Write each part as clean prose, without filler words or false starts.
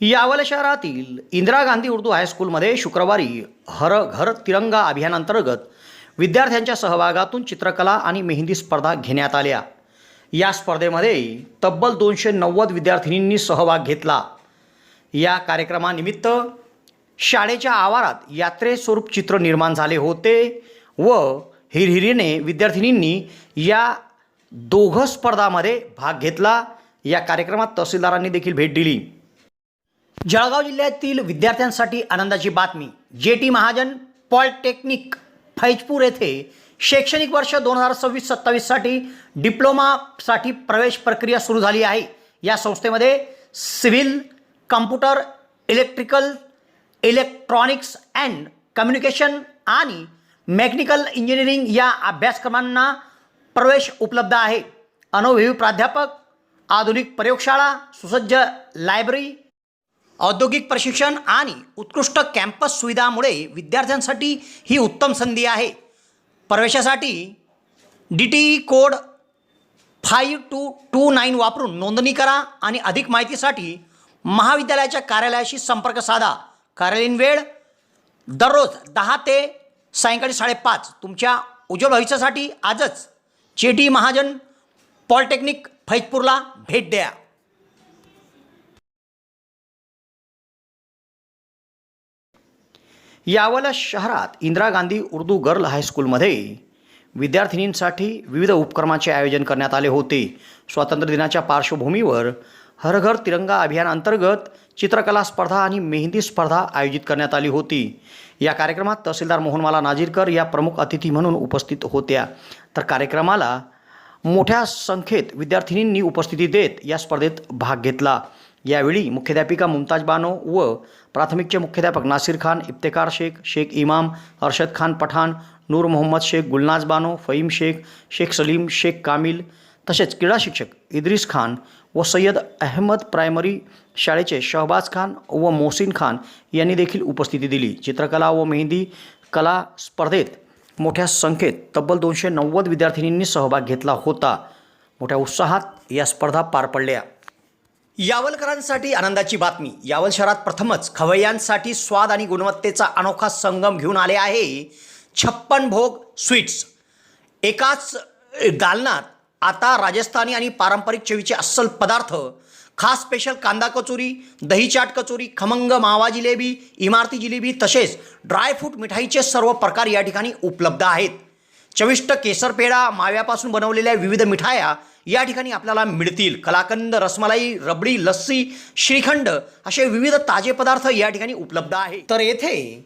यावल शहरातील इंदिरा गांधी उर्दू हायस्कूलमध्ये शुक्रवारी हर घर तिरंगा अभियानांतर्गत विद्यार्थ्यांच्या सहभागातून चित्रकला आणि मेहंदी स्पर्धा घेण्यात आल्या। या स्पर्धेमध्ये तब्बल 290 विद्यार्थिनींनी सहभाग घेतला। या कार्यक्रमानिमित्त शाळेच्या आवारात यात्रेस्वरूप चित्र निर्माण झाले होते व हिरहिरीने विद्यार्थिनींनी या दोघं स्पर्धांमध्ये भाग घेतला। या कार्यक्रमात तहसीलदारांनी देखील भेट दिली। जळगाव जिल्ह्यातील विद्यार्थ्यांसाठी आनंदाची बातमी। जेटी महाजन पॉलिटेक्निक फैजपूर येथे शैक्षणिक वर्ष 2026-27 साठी डिप्लोमासाठी प्रवेश प्रक्रिया सुरू झाली आहे। या संस्थेमध्ये civil, computer, electronics and communication आणि मेकॅनिकल इंजिनिअरिंग या अभ्यासक्रमांना प्रवेश उपलब्ध आहे। अनुभवी प्राध्यापक, आधुनिक प्रयोगशाळा, सुसज्ज लायब्ररी, औद्योगिक प्रशिक्षण आणि उत्कृष्ट कॅम्पस सुविधांमुळे विद्यार्थ्यांसाठी ही उत्तम संधी आहे। प्रवेशासाठी DTE कोड 5229 वापरून नोंदणी करा आणि अधिक माहितीसाठी महाविद्यालयाच्या कार्यालयाशी संपर्क साधा। कार्यालयीन वेळ दररोज 10 ते सायंकाळी 5:30। तुमच्या उज्ज्वल भविष्यासाठी आजच जेटी महाजन पॉलिटेक्निक फैजपूरला भेट द्या। यावल शहरात इंदिरा गांधी उर्दू गर्ल हायस्कूलमध्ये विद्यार्थिनींसाठी विविध उपक्रमांचे आयोजन करण्यात आले होते। स्वातंत्र्य दिनाच्या पार्श्वभूमीवर हर घर तिरंगा अभियान अंतर्गत चित्रकला स्पर्धा आणि मेहंदी स्पर्धा आयोजित करण्यात आली होती। या कार्यक्रमात तहसीलदार मोहनमाला नाजीरकर या प्रमुख अतिथी म्हणून उपस्थित होत्या। तर कार्यक्रमाला मोठ्या संख्येत विद्यार्थिनींनी उपस्थिती देत या स्पर्धेत भाग घेतला। यावेळी मुख्याध्यापिका मुमताज बानो व प्राथमिकचे मुख्याध्यापक नासिर खान, इफ्तेकार शेख, शेख इमाम, अरशद खान पठाण, नूर मोहम्मद शेख, गुलनाज बानो, फहीम शेख, शेख सलीम, शेख कामिल तसेच क्रीडा शिक्षक इद्रिस खान व सय्यद अहमद प्रायमरी शाळेचे शहबाज खान व मोहसिन खान यांनी देखील उपस्थिती दिली। चित्रकला व मेहंदी कला स्पर्धेत मोठ्या संख्येत तब्बल 290 विद्यार्थिनींनी सहभाग घेतला होता। मोठ्या उत्साहात या स्पर्धा पार पडल्या। यावलकरांसाठी आनंदाची बातमी। यावल शहरात प्रथमच खवय्यांसाठी स्वाद आणि गुणवत्तेचा अनोखा संगम घेऊन आले आहे 56 भोग स्वीट्स। एकाच दालनात आता राजस्थानी आणि पारंपरिक चवीचे अस्सल पदार्थ, खास स्पेशल कांदा कचोरी, दही चाट कचोरी, खमंग मावा जिलेबी, इमारती जिलेबी तसेच ड्रायफ्रूट मिठाईचे सर्व प्रकार या ठिकाणी उपलब्ध आहेत। चविष्ट केसर पेढा, माव्यापासून बनवलेल्या विविध मिठाया या ठिकाणी आपल्याला मिळतील। कलाकंद, रसमलाई, रबडी, लस्सी, श्रीखंड असे विविध ताजे पदार्थ या ठिकाणी उपलब्ध आहेत। तर येथे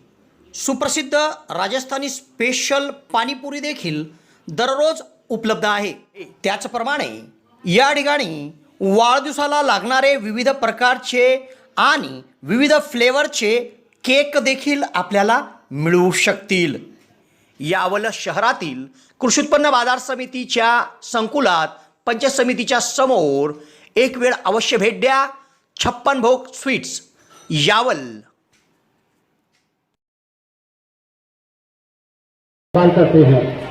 सुप्रसिद्ध राजस्थानी स्पेशल पाणीपुरी देखील दररोज उपलब्ध आहे। त्याचप्रमाणे या ठिकाणी वाढदिवसाला लागणारे विविध प्रकारचे आणि विविध फ्लेवरचे केक देखील आपल्याला मिळू शकतील। यावल शहरातील कृषी उत्पन्न बाजार समितीच्या संकुलात पंचायत समितीच्या समोर एक वेळ अवश्य भेट द्या। 56 भोग स्वीट्स, यावल। करते हैं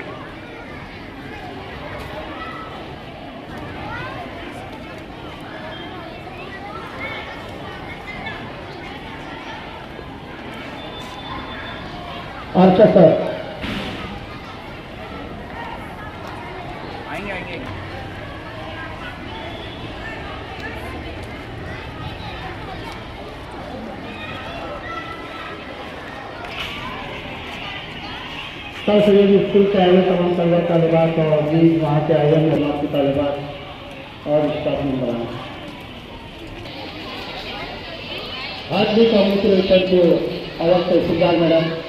अच्छा सर आएंगे कल से ये स्कूल के आए तमाम तलबा तालिबात और भी वहाँ के आए हैं जमात के तालिबात और स्टाफ मेंबर आए। आज भी कम्युनिटी को अवश्य तहसीलदार मैडम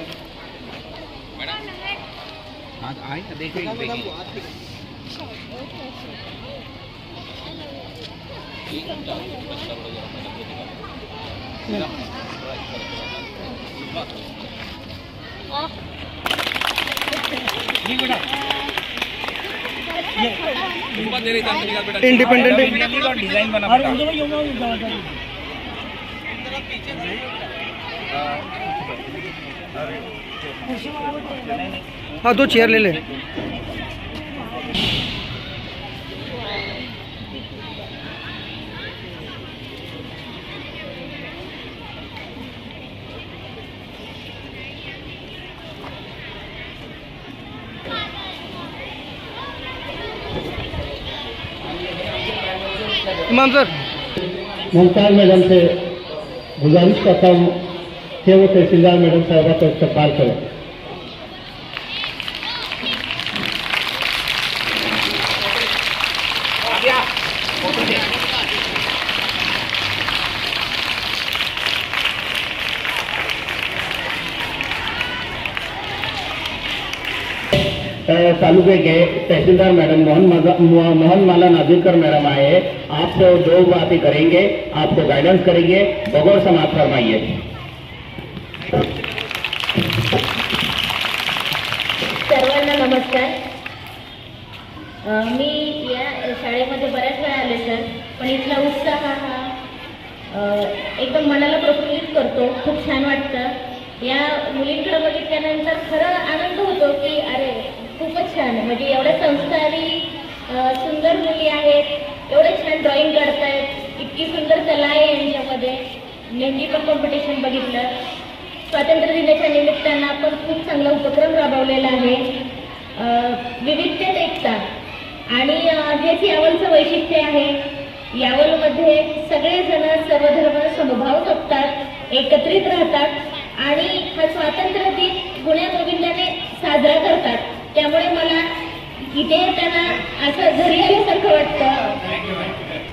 इंडिपेंडेंट डिजाइन बना हाँ 2 चेयर ले ले। इमाम सर मुमताज मैडम से गुजारिश करता हूँ कि वो तहसीलदार मैडम साहबा का इस्तेमाल करें। तालुके के तहसीलदार मैडम मोहन माला नाजिरकर मैडम आए, आपसे दो बातें करेंगे, आपको गाइडेंस करेंगे, बगौर समाप्त फरमाइए। सर्वांना नमस्कार। मी या शाळेमध्ये बऱ्याच वेळा आले सर, पण इथला उत्साह हा एकदम मनाला प्रफुल्लित करतो, खूप छान वाटतं। या मुलींकडे बघितल्यानंतर खरं आनंद होतो की अरे खूपच छान, म्हणजे एवढ्या संस्कारी सुंदर मुली आहेत, एवढे छान ड्रॉइंग काढतायत, इतकी सुंदर कला आहे यांच्यामध्ये। मेहंदी पण कॉम्पिटिशन बघितलं। स्वातंत्र्य दिनाच्या निमित्तानं आपण खूप चांगला उपक्रम राबवलेला आहे, विविधतेत एकता। आणि हेच यावलचं वैशिष्ट्य आहे। यावलमध्ये सगळेजण सर्वधर्म समभाव जपतात, एकत्रित राहतात आणि हा स्वातंत्र्य दिन गुण्यागोविंदाने साजरा करतात। त्यामुळे मला इथे येताना असं घरी आल्यासारखं वाटतं।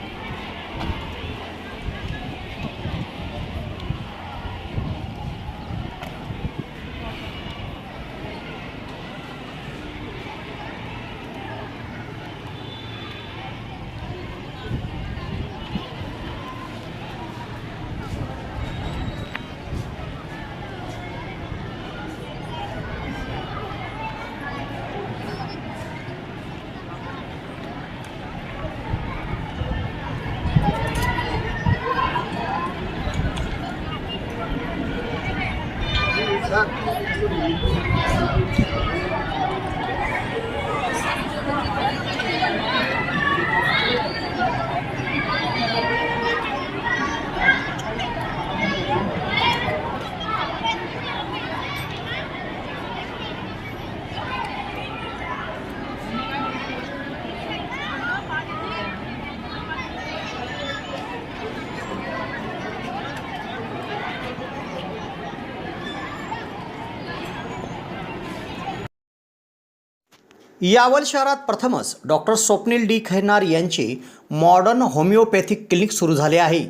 यावल शहरात प्रथमच डॉक्टर स्वप्नील डी खैरनार यांचे मॉडर्न होमिओपॅथिक क्लिनिक सुरू झाले आहे।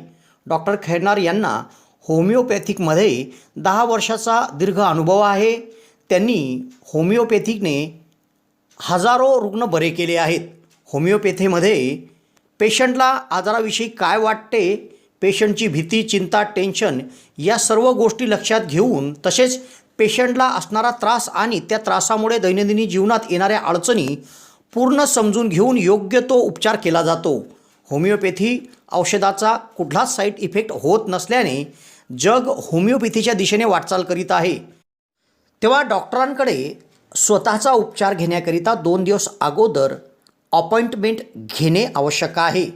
डॉक्टर खैरनार यांना होमिओपॅथिकमध्ये 10 वर्षाचा दीर्घ अनुभव आहे। त्यांनी होमिओपॅथिकने हजारो रुग्ण बरे केले आहेत। होमिओपॅथीमध्ये पेशंटला आजाराविषयी काय वाटते, पेशंटची भीती, चिंता, टेन्शन या सर्व गोष्टी लक्षात घेऊन, तसेच पेशंटला असणारा त्रास आणि त्या त्रासामुळे दैनंदिन जीवनात येणाऱ्या अडचणी पूर्ण समजून घेऊन योग्य तो उपचार केला जातो। होमिओपॅथी औषधाचा कुठलाच साईड इफेक्ट होत नसल्याने जग होमिओपॅथीच्या दिशेने वाटचाल करीत आहे। तेव्हा डॉक्टरांकडे स्वतःचा उपचार घेण्याकरिता 2 दिवस अगोदर अपॉइंटमेंट घेणे आवश्यक आहे।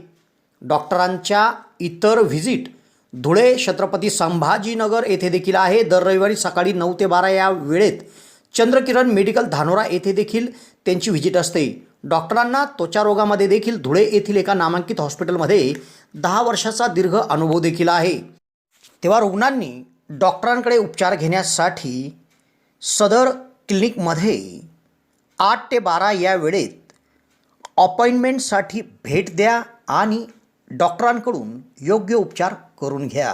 डॉक्टरांच्या इतर व्हिजिट धुळे, छत्रपती संभाजीनगर येथे देखील आहे। दर रविवारी सकाळी 9 ते 12 या वेळेत चंद्रकिरण मेडिकल धानोरा येथे देखील त्यांची व्हिजिट असते। डॉक्टरांना त्वचा रोगामध्ये देखील धुळे येथील एका नामांकित हॉस्पिटलमध्ये 10 वर्षाचा दीर्घ अनुभव देखील आहे। तेव्हा रुग्णांनी डॉक्टरांकडे उपचार घेण्यासाठी सदर क्लिनिकमध्ये 8 ते 12 या वेळेत अपॉइंटमेंटसाठी भेट द्या आणि डॉक्टरांकडून योग्य उपचार करून घ्या।